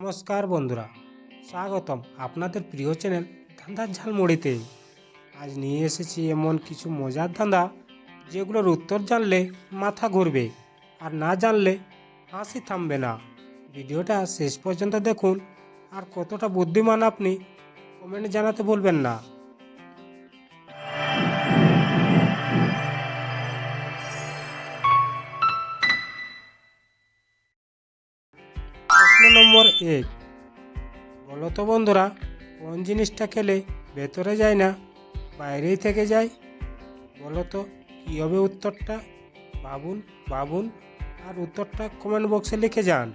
নমস্কার বন্ধুরা, স্বাগতম আপনাদের প্রিয় চ্যানেল ধাঁধার ঝালমুড়িতে। আজ নিয়ে এসেছি এমন কিছু মজার ধাঁধা যেগুলোর উত্তর জানলে মাথা ঘুরবে আর না জানলে হাসি থামবে না। ভিডিওটা শেষ পর্যন্ত দেখুন আর কতটা বুদ্ধিমান আপনি কমেন্টে জানাতে ভুলবেন না। প্রশ্ন নম্বর 1, বলো তো বন্ধুরা, কোন জিনিসটা খেলে ভেতরে যায় না, বাইরেই থেকে যায়? বলো তো কী হবে উত্তরটা? ভাবুন ভাবুন আর উত্তরটা কমেন্ট বক্সে লিখে যান।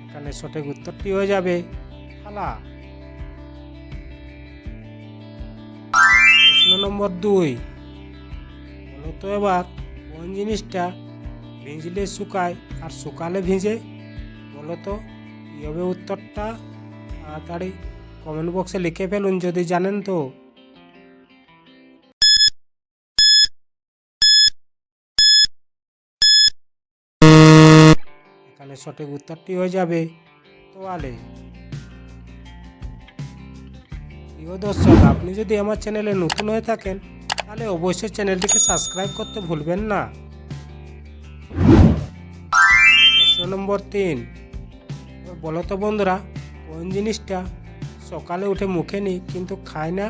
এখানে সঠিক উত্তরটি হয়ে যাবে থালা। প্রশ্ন নম্বর 2, বলো তো এবার কোন জিনিসটা ভিজলে শুকায় আর শুকালে ভিজে? বলো তো কী হবে উত্তরটা? তাড়াতাড়ি কমেন্ট বক্সে লিখে ফেলুন যদি জানেন তো। এখানে সঠিক উত্তরটি হয়ে যাবে তোয়ালে। প্রিয় দর্শক, আপনি যদি আমার চ্যানেলে নতুন হয়ে থাকেন তাহলে অবশ্যই চ্যানেলটিকে সাবস্ক্রাইব করতে ভুলবেন না। প্রশ্ন নম্বর 3, বলো তো বন্ধুরা, কোন জিনিসটা সকালে উঠে মুখে নিই কিন্তু খায় না?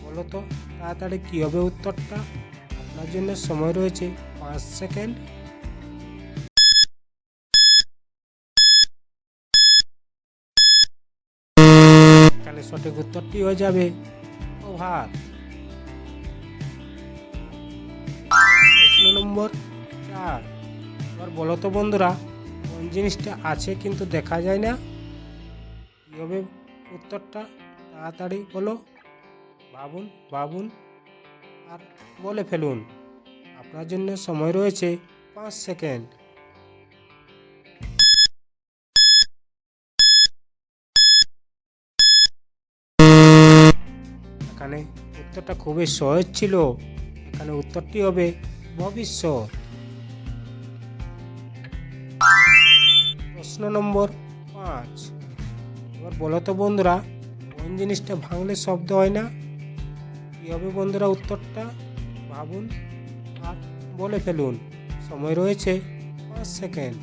বলো তো তাড়াতাড়ি কী হবে উত্তরটা? আপনার জন্য সময় রয়েছে 5 সেকেন্ড। এখানে সঠিক উত্তরটি হয়ে যাবে ভাত। প্রশ্ন নম্বর 4, এবার বলো তো বন্ধুরা, কোন জিনিসটা আছে কিন্তু দেখা যায় না? কী হবে উত্তরটা? তাড়াতাড়ি বলো, ভাবুন ভাবুন আর বলে ফেলুন। আপনার জন্য সময় রয়েছে 5 সেকেন্ড। এখানে উত্তরটা খুবই সহজ ছিল। এখানে উত্তরটি হবে ভবিষ্যৎ। প্রশ্ন নম্বর 5, এবার বলো তো বন্ধুরা, কোন জিনিসটা ভাঙলে শব্দ হয় না? কী হবে বন্ধুরা উত্তরটা? ভাবুন আর বলে ফেলুন। সময় রয়েছে 5 সেকেন্ড।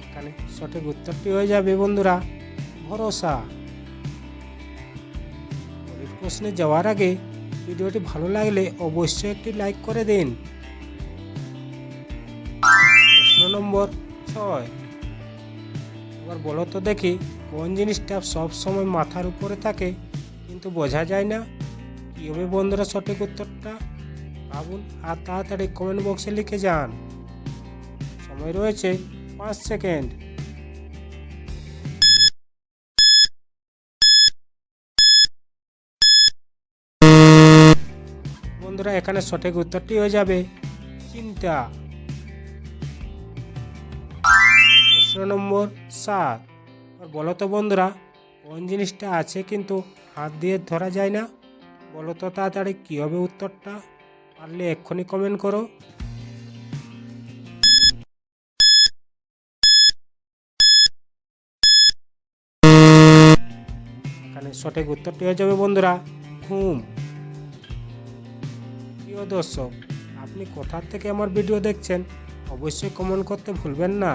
এখানে সঠিক উত্তরটি হয়ে যাবে বন্ধুরা ভরসা। পরের প্রশ্নে যাওয়ার আগে ভিডিওটি ভালো লাগলে অবশ্যই একটি লাইক করে দিন। প্রশ্ন নম্বর 6, এবার বলো তো দেখি, কোন জিনিসটা সব সময় মাথার উপরে থাকে কিন্তু বোঝা যায় না? কী হবে বন্ধুরা সঠিক উত্তরটা? ভাবুন আর তাড়াতাড়ি কমেন্ট বক্সে লিখে যান। সময় রয়েছে 5 সেকেন্ড। বন্ধুরা এখানে সঠিক উত্তরটি হয়ে যাবে চিন্তা। প্রশ্ন নম্বর 7, বলো তো বন্ধুরা, কোন জিনিসটা আছে কিন্তু হাত দিয়ে ধরা যায় না? বলো তো তাড়াতাড়ি কী হবে উত্তরটা? পারলে এক্ষুনি কমেন্ট করো। এখানে সঠিক উত্তরটি হয়ে যাবে বন্ধুরা ঘুম। প্রিয় দর্শক, আপনি কোথা থেকে আমার ভিডিও দেখছেন অবশ্যই কমেন্ট করতে ভুলবেন না।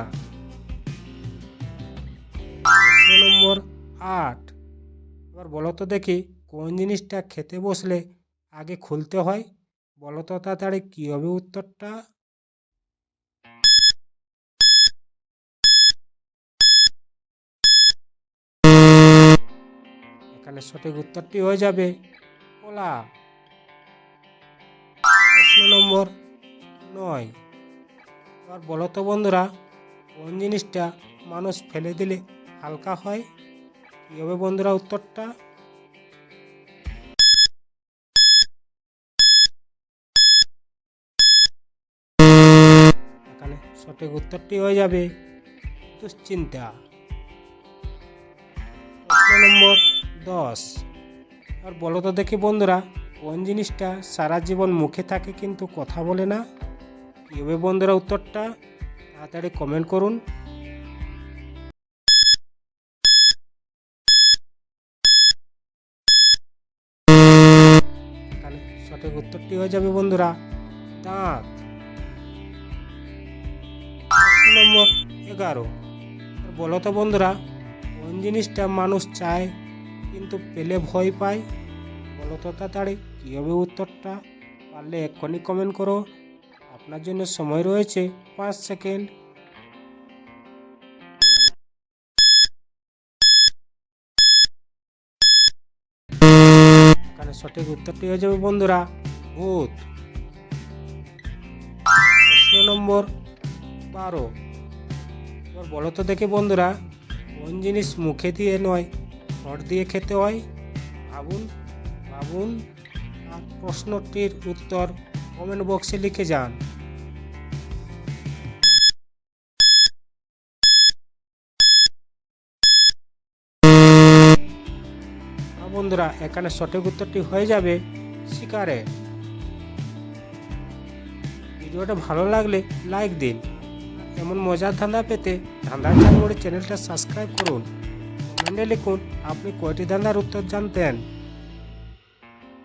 প্রশ্ন নম্বর 8, এবার বলো তো দেখি, কোন জিনিসটা খেতে বসলে আগে খুলতে হয়? বলো তো তাড়াতাড়ি কী হবে উত্তরটা? এখানে সঠিক উত্তরটি হয়ে যাবে কলা। প্রশ্ন নম্বর 9, এবার বলো তো বন্ধুরা, কোন জিনিসটা মানুষ ফেলে দিলে হালকা হয়? কী হবে বন্ধুরা উত্তরটা? এখানে সঠিক উত্তরটি হয়ে যাবে দুশ্চিন্তা। নম্বর 10। আর বলো তো দেখি বন্ধুরা, কোন জিনিসটা সারা জীবন মুখে থাকে কিন্তু কথা বলে না? কী হবে বন্ধুরা উত্তরটা? তাড়াতাড়ি কমেন্ট করুন। এখানে সঠিক উত্তরটি হয়ে যাবে বন্ধুরা দাঁত। প্রশ্ন নম্বর 11। আর বলো তো বন্ধুরা, কোন জিনিসটা মানুষ চায় কিন্তু পেলে ভয় পায়? বলো তো তাড়াতাড়ি কী হবে উত্তরটা? পারলে এক্ষুনি কমেন্ট করো। আপনার জন্য সময় রয়েছে 5 সেকেন্ড। এখানে সঠিক উত্তরটি হয়ে যাবে বন্ধুরা ভূত। প্রশ্ন নম্বর 12। এবার বলো তো দেখি বন্ধুরা, কোন জিনিস মুখে দিয়ে নয় ঠোঁট দিয়ে খেতে হয়? ভাবুন ভাবুন আর প্রশ্নটির উত্তর কমেন্ট বক্সে লিখে যান। বন্ধুরা এখানে সঠিক উত্তরটি হয়ে যাবে সিগারেট। ভিডিওটা ভালো লাগলে লাইক দিন। এমন মজার ধাঁধা পেতে ধাঁধার ঝালমুড়ি চ্যানেলটা সাবস্ক্রাইব করুন। কমেন্টে লিখুন আপনি কয়টি ধাঁধার উত্তর জানতেন।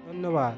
ধন্যবাদ।